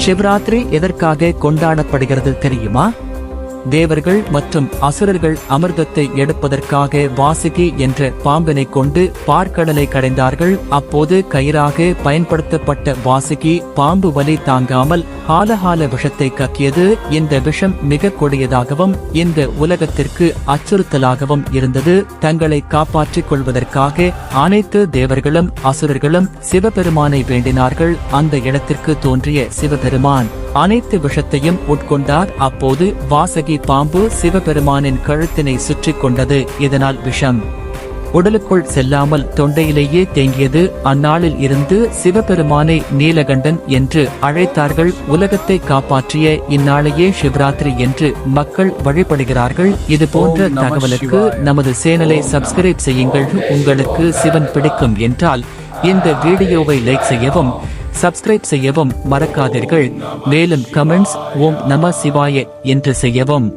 சிவராத்திரி எதற்காக கொண்டாடப்படுகிறது தெரியுமா? தேவர்கள் மற்றும் அசுரர்கள் அமிர்தத்தை எடுப்பதற்காக வாசுகி என்ற பாம்பினை கொண்டு பார்க்கடலை கடைந்தார்கள். அப்போது கயிறாக பயன்படுத்தப்பட்ட வாசுகி பாம்பு வலி தாங்காமல் ஹாலஹால விஷத்தை கக்கியது. இந்த விஷம் மிக கொடியதாகவும் இந்த உலகத்திற்கு அச்சுறுத்தலாகவும் இருந்தது. தங்களை காப்பாற்றிக் கொள்வதற்காக அனைத்து தேவர்களும் அசுரர்களும் சிவபெருமானை வேண்டினார்கள். அந்த இடத்திற்கு தோன்றிய சிவபெருமான் அனைத்து விஷத்தையும் உட்கொண்டார். அப்போது வாசகி பாம்பு சிவபெருமானின் கழுத்தினை சுற்றி கொண்டது. இதனால் விஷம் உடலுக்குள் செல்லாமல் தொண்டையிலேயே தேங்கியது. அந்நாளில் இருந்து சிவபெருமானை நீலகண்டன் என்று அழைத்தார்கள். உலகத்தை காப்பாற்றிய இந்நாளையே சிவராத்திரி என்று மக்கள் வழிபடுகிறார்கள். இது போன்ற தகவலுக்கு நமது சேனலை சப்ஸ்கிரைப் செய்யுங்கள். உங்களுக்கு சிவன் பிடிக்கும் என்றால் இந்த வீடியோவை லைக் செய்யவும் சப்ஸ்கிரைப் செய்யவும் மறக்காதீர்கள். மேலும் கமெண்ட்ஸ் ஓம் நம சிவாய என்று செய்யவும்.